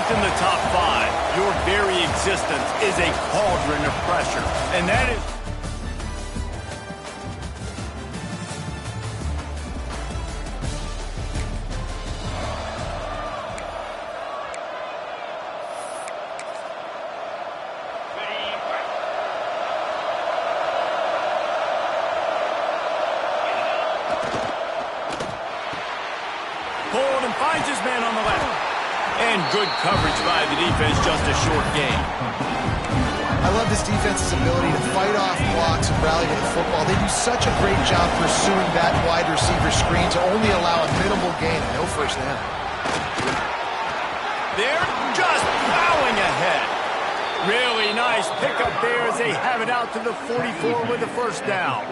Ranked in the top 5, your very existence is a cauldron of pressure. And that is... Pulled and finds his man on the left. And good coverage by the defense, just a short gain. I love this defense's ability to fight off blocks and rally to the football. They do such a great job pursuing that wide receiver screen to only allow a minimal gain and no first down. They're just plowing ahead. Really nice pickup there as they have it out to the 44 with the first down.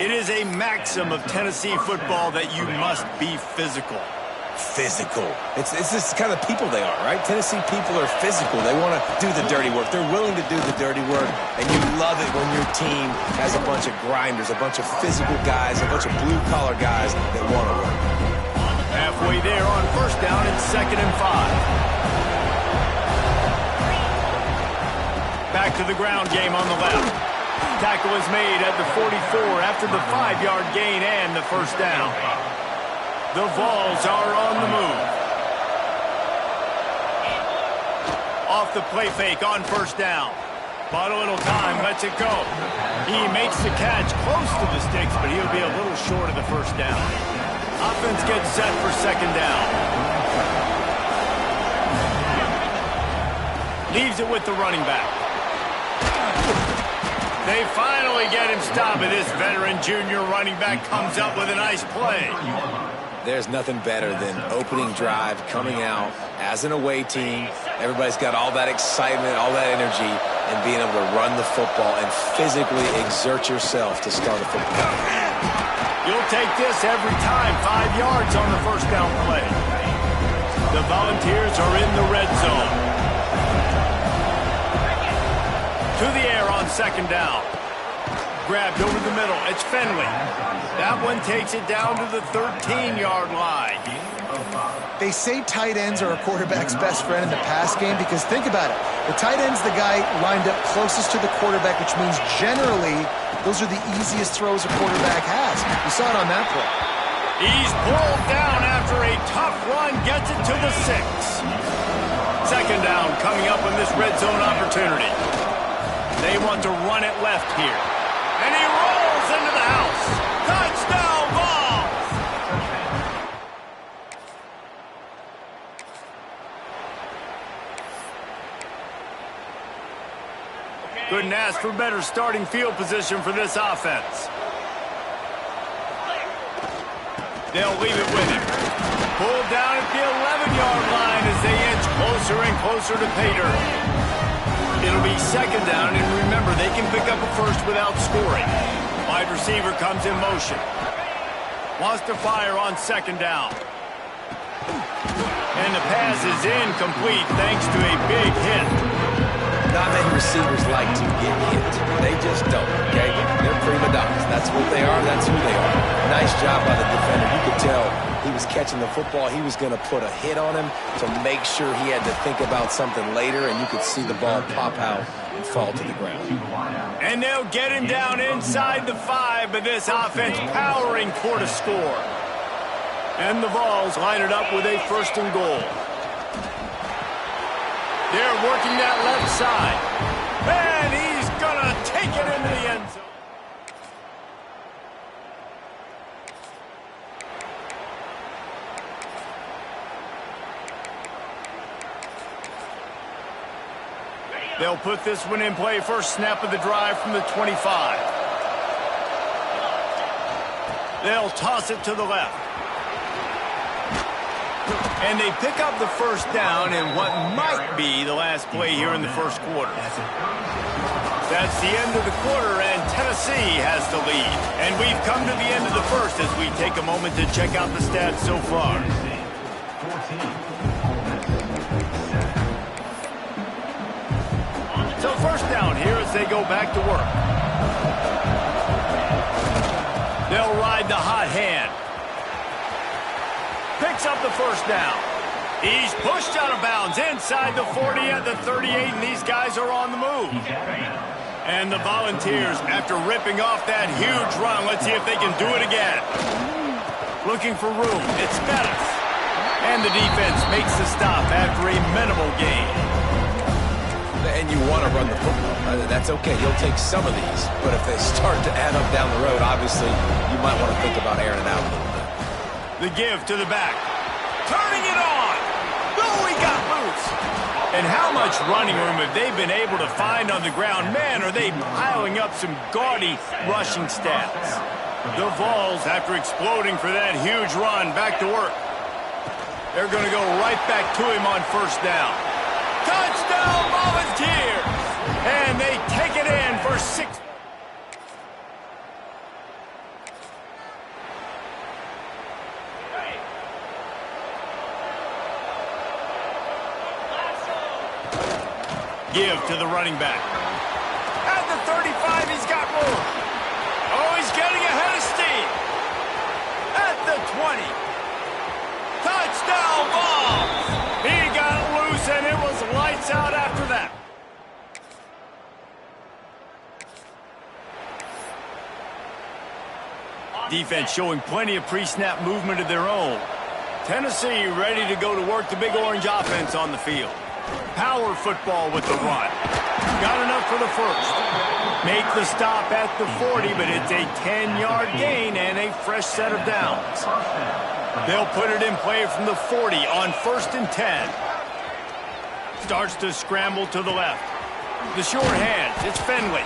It is a maxim of Tennessee football that you must be physical. Physical. It's this kind of people they are, right? Tennessee people are physical. They want to do the dirty work. They're willing to do the dirty work, and you love it when your team has a bunch of grinders, a bunch of physical guys, a bunch of blue-collar guys that want to work. Halfway there on first down, it's 2nd and 5. Back to the ground game on the left. Tackle is made at the 44 after the 5-yard gain and the first down. The Vols are on the move. Off the play fake on first down. Bought a little time, lets it go. He makes the catch close to the sticks, but he'll be a little short of the first down. Offense gets set for 2nd down. Leaves it with the running back. They finally get him stopped, and this veteran junior running back comes up with a nice play. There's nothing better than opening drive, coming out as an away team. Everybody's got all that excitement, all that energy, and being able to run the football and physically exert yourself to start a football. You'll take this every time. 5 yards on the first down play. The Volunteers are in the red zone. To the air on 2nd down. Grabbed over the middle. It's Finley. That one takes it down to the 13-yard line. They say tight ends are a quarterback's best friend in the pass game because think about it. The tight end's the guy lined up closest to the quarterback, which means generally those are the easiest throws a quarterback has. You saw it on that play. He's pulled down after a tough run, gets it to the 6. 2nd down coming up in this red zone opportunity. They want to run it left here. And he rolls into the house. Touchdown, Vols! Couldn't ask for better starting field position for this offense. They'll leave it with him. Pulled down at the 11-yard line as they inch closer and closer to pay dirt. It'll be 2nd down, and remember, they can pick up a first without scoring. Wide receiver comes in motion. Wants to fire on 2nd down. And the pass is incomplete thanks to a big hit. Not many receivers like to get hit. They just don't, okay? They're prima donnas. That's what they are. That's who they are. Nice job by the defender. You could tell he was catching the football. He was going to put a hit on him to make sure he had to think about something later, and you could see the ball pop out and fall to the ground. And they'll get him down inside the 5, but this offense powering toward a score. And the Vols line it up with a 1st and goal. They're working that left side. And he's going to take it into the end zone. They'll put this one in play. First snap of the drive from the 25. They'll toss it to the left. And they pick up the first down in what might be the last play here in the first quarter. That's the end of the quarter, and Tennessee has the lead. And we've come to the end of the first as we take a moment to check out the stats so far. So first down here as they go back to work. They'll ride the hot hand. Picks up the first down. He's pushed out of bounds inside the 40 at the 38, and these guys are on the move. And the Volunteers, after ripping off that huge run, let's see if they can do it again. Looking for room. It's Bettis. And the defense makes the stop after a minimal gain. And you want to run the football. That's okay. You'll take some of these. But if they start to add up down the road, obviously, you might want to think about airing it out a little bit. The give to the back. Turning it on. Oh, he got loose. And how much running room have they been able to find on the ground? Man, are they piling up some gaudy rushing stats. The Vols, after exploding for that huge run, back to work. They're going to go right back to him on first down. Touchdown, Volunteers! And they take it in for 6. Give to the running back. At the 35, he's got room. Oh, he's getting ahead of steam. At the 20. Touchdown, Vols! He got loose, and it was lights out after that. Defense showing plenty of pre-snap movement of their own. Tennessee ready to go to work the Big Orange offense on the field. Power football with the run. Got enough for the first. Make the stop at the 40, but it's a 10-yard gain and a fresh set of downs. They'll put it in play from the 40 on 1st and 10. Starts to scramble to the left. The short hands, it's Finley.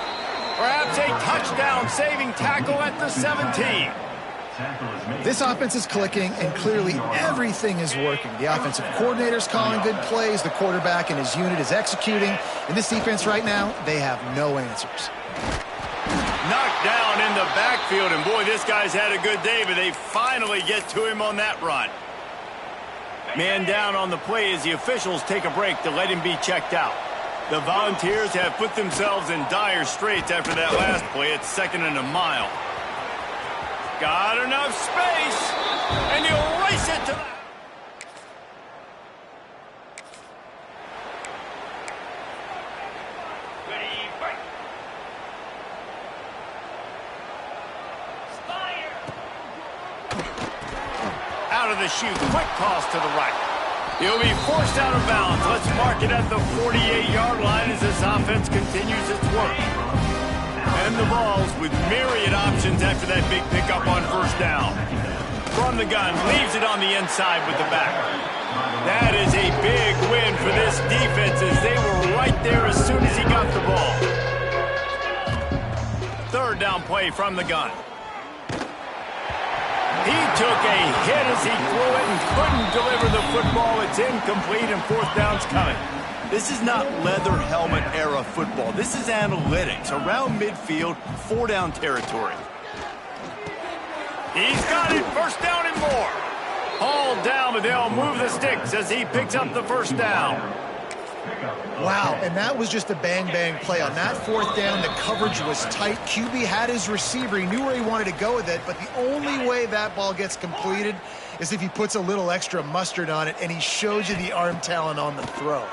Perhaps a touchdown-saving tackle at the 17. This offense is clicking, and clearly everything is working. The offensive coordinator's calling good plays. The quarterback and his unit is executing. And this defense right now, they have no answers. Knocked down in the backfield, and boy, this guy's had a good day, but they finally get to him on that run. Man down on the play as the officials take a break to let him be checked out. The Volunteers have put themselves in dire straits after that last play. It's 2nd and a mile. Got enough space, and he'll race it to that. Out of the chute, quick toss to the right. He'll be forced out of bounds. Let's mark it at the 48-yard line as this offense continues its work. And the Vols with myriad options after that big pickup on first down. From the gun, leaves it on the inside with the back. That is a big win for this defense as they were right there as soon as he got the ball. 3rd down play from the gun. He took a hit as he threw it and couldn't deliver the football. It's incomplete and 4th down's coming. This is not leather helmet era football. This is analytics. Around midfield, 4-down territory. He's got it, 1st down and more. Hauled down, but they'll move the sticks as he picks up the 1st down. Wow, and that was just a bang-bang play. On that 4th down, the coverage was tight. QB had his receiver. He knew where he wanted to go with it, but the only way that ball gets completed is if he puts a little extra mustard on it, and he shows you the arm talent on the throw.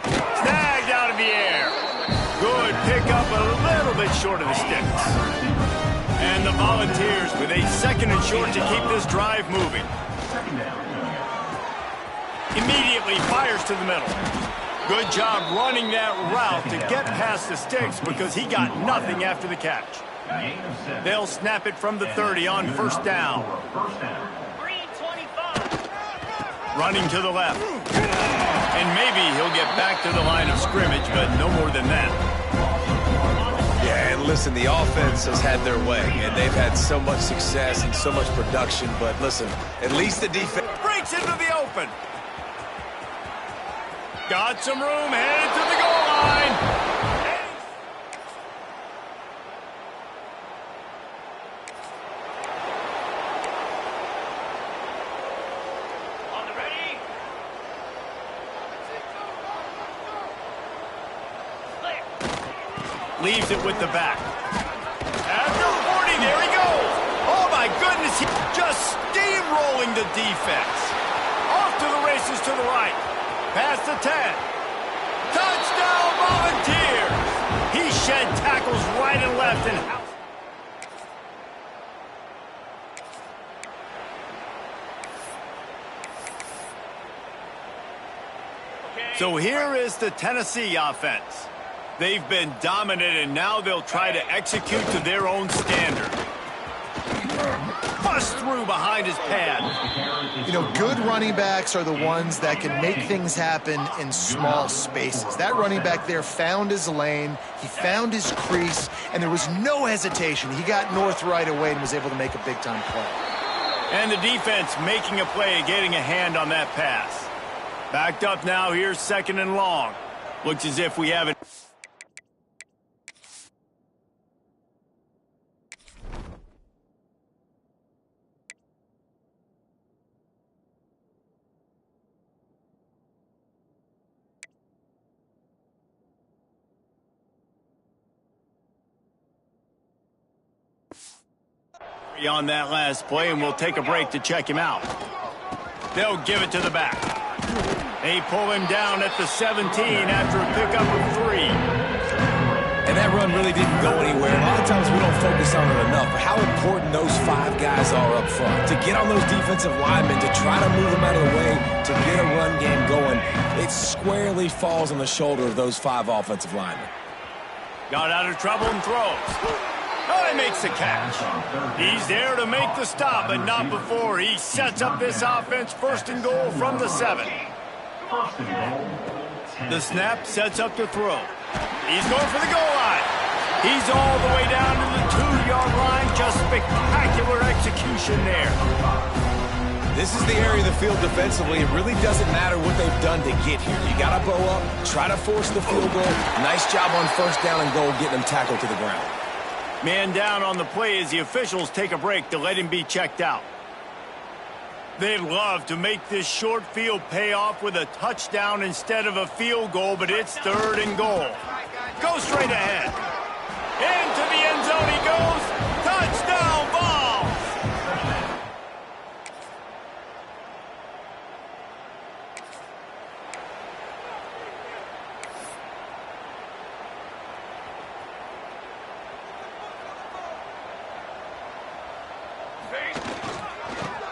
Snagged out of the air. Good pickup, a little bit short of the sticks. And the Volunteers with a 2nd and short to keep this drive moving. Immediately fires to the middle. Good job running that route to get past the sticks because he got nothing after the catch. They'll snap it from the 30 on 1st down. Running to the left. And maybe he'll get back to the line of scrimmage, but no more than that. Yeah, and listen, the offense has had their way, and they've had so much success and so much production, but listen, at least the defense breaks into the open. Got some room, headed to the goal line. On the ready. Leaves it with the back. After 40, there he goes. Oh, my goodness, he's just steamrolling the defense. crosses to the right. Past the 10. Touchdown, Volunteers! He shed tackles right and left and out. So here is the Tennessee offense. They've been dominant, and now they'll try to execute to their own standard. Bust through behind his pad. You know, good running backs are the ones that can make things happen in small spaces. That running back there found his lane, he found his crease, and there was no hesitation. He got north right away and was able to make a big-time play. And the defense making a play, getting a hand on that pass. Backed up now, here's 2nd and long. Looks as if we have it. On that last play, and we'll take a break to check him out. They'll give it to the back. They pull him down at the 17 after a pickup of 3. And that run really didn't go anywhere. A lot of times we don't focus on it enough, but how important those 5 guys are up front. To get on those defensive linemen, to try to move them out of the way, to get a run game going, it squarely falls on the shoulder of those 5 offensive linemen. Got out of trouble and throws. Oh, he makes the catch. He's there to make the stop, but not before he sets up this offense 1st and goal from the 7. The snap sets up the throw. He's going for the goal line. He's all the way down to the 2-yard line. Just spectacular execution there. This is the area of the field defensively. It really doesn't matter what they've done to get here. You got to bow up, try to force the field goal. Nice job on 1st down and goal, getting them tackled to the ground. Man down on the play as the officials take a break to let him be checked out. They'd love to make this short field pay off with a touchdown instead of a field goal, but it's 3rd and goal. Go straight ahead. Into the end zone he goes. Touchdown ball.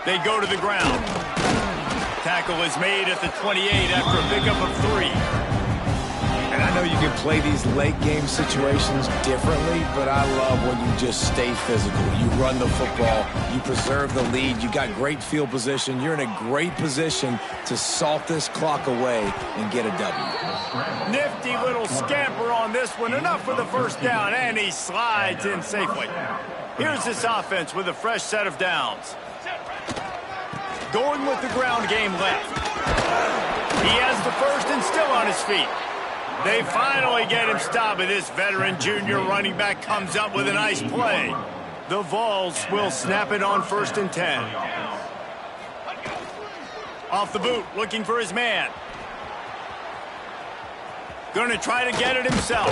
They go to the ground. Tackle is made at the 28 after a pickup of 3. And I know you can play these late game situations differently, but I love when you just stay physical. You run the football, you preserve the lead, you got great field position, you're in a great position to salt this clock away and get a W. Nifty little scamper on this one, enough for the 1st down, and he slides in safely. Here's this offense with a fresh set of downs. Going with the ground game left. He has the 1st and still on his feet. They finally get him stopped, and this veteran junior running back comes up with a nice play. The Vols will snap it on 1st and 10. Off the boot, looking for his man. Going to try to get it himself.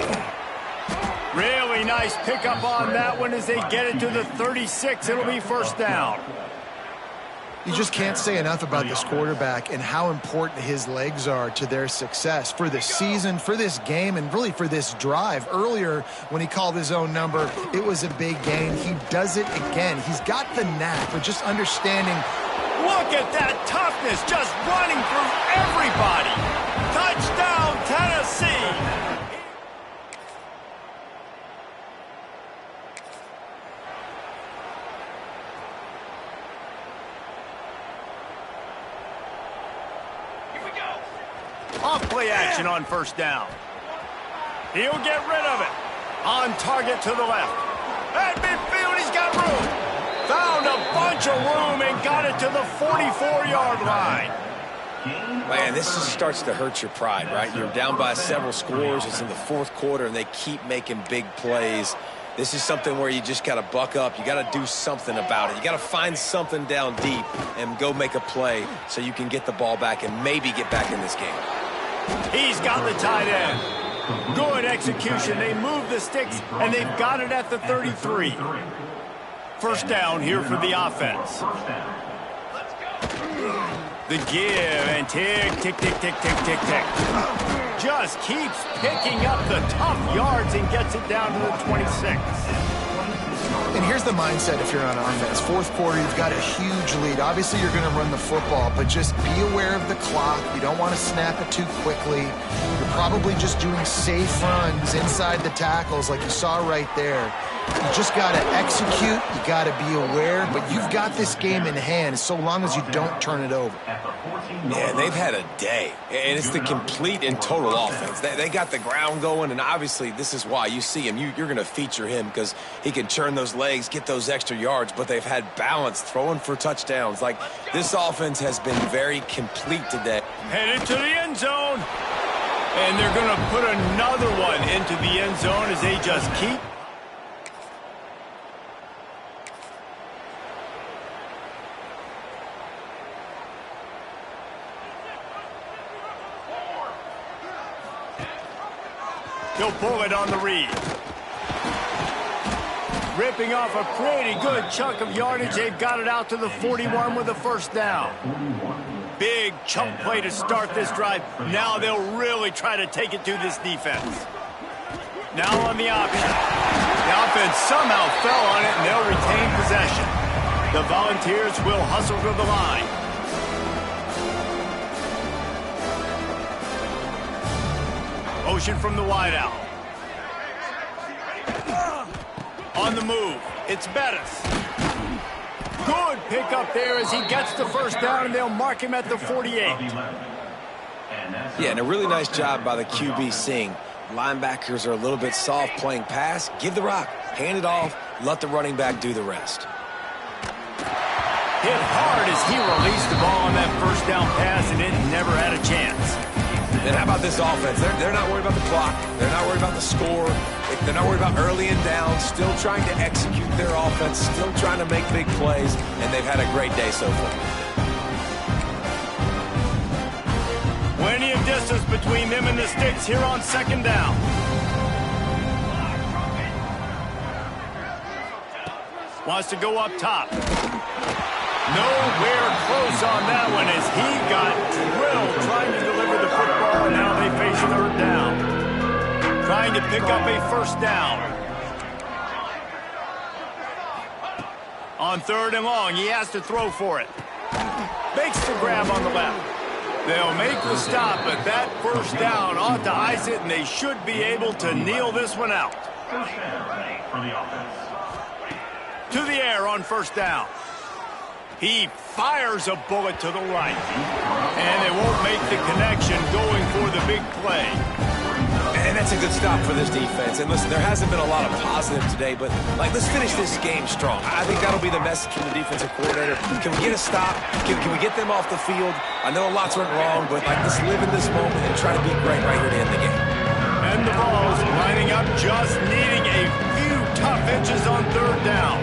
Really nice pickup on that one as they get it to the 36. It'll be 1st down. You just can't say enough about this quarterback and how important his legs are to their success for the season, for this game, and really for this drive. Earlier, when he called his own number, it was a big gain. He does it again. He's got the knack for just understanding. Look at that toughness, just running through everybody. Touchdown, Tennessee. Off-play action on 1st down. He'll get rid of it. On target to the left. At midfield, he's got room. Found a bunch of room and got it to the 44-yard line. Man, this just starts to hurt your pride, right? You're down by several scores. It's in the 4th quarter, and they keep making big plays. This is something where you just got to buck up. You got to do something about it. You got to find something down deep and go make a play so you can get the ball back and maybe get back in this game. He's got the tight end. Good execution. They move the sticks, and they've got it at the 33. 1st down here for the offense. The give and tick, tick, tick, tick, tick, tick, tick. Just keeps picking up the tough yards and gets it down to the 26. And here's the mindset if you're on offense. Fourth quarter, you've got a huge lead. Obviously, you're going to run the football, but just be aware of the clock. You don't want to snap it too quickly. You're probably just doing safe runs inside the tackles like you saw right there. You just got to execute. You got to be aware, but you've got this game in hand so long as you don't turn it over. Yeah, they've had a day, and it's the complete and total offense. They got the ground going, and obviously this is why you see him. You're going to feature him because he can churn those legs, get those extra yards, but they've had balance throwing for touchdowns. Like, this offense has been very complete today. Headed to the end zone, and they're going to put another one into the end zone as they just keep. He'll pull it on the read. Ripping off a pretty good chunk of yardage. They've got it out to the 41 with a first down. Big chunk play to start this drive. Now they'll really try to take it to this defense. Now on the option. The offense somehow fell on it, and they'll retain possession. The Volunteers will hustle to the line. Motion from the wideout. On the move, it's Bettis. Good pickup there as he gets the first down, and they'll mark him at the 48. Yeah, and a really nice job by the QB seeing linebackers are a little bit soft playing pass. Give the rock, hand it off, let the running back do the rest. Hit hard as he released the ball on that first down pass, and it never had a chance. And how about this offense? They're not worried about the clock. They're not worried about the score. They're not worried about early and down. Still trying to execute their offense. Still trying to make big plays. And they've had a great day so far. Plenty of distance between them and the sticks here on second down. Wants to go up top. Nowhere close on that one as he got drilled trying to deliver the football, and now they face third down. Trying to pick up a first down. On third and long, he has to throw for it. Makes the grab on the left. They'll make the stop, but that first down ought to ice it, and they should be able to kneel this one out. To the air on first down. He fires a bullet to the right. And they won't make the connection going for the big play. And that's a good stop for this defense. And listen, there hasn't been a lot of positive today, but let's finish this game strong. I think that'll be the message from the defensive coordinator. Can we get a stop? Can we get them off the field? I know lots went wrong, but let's live in this moment and try to be great right here to end the game. And the ball's lining up, just needing a few tough inches on third down.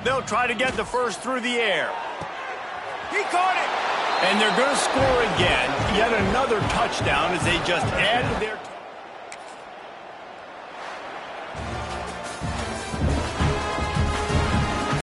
They'll try to get the first through the air. He caught it! And they're going to score again. Yet another touchdown as they just added their...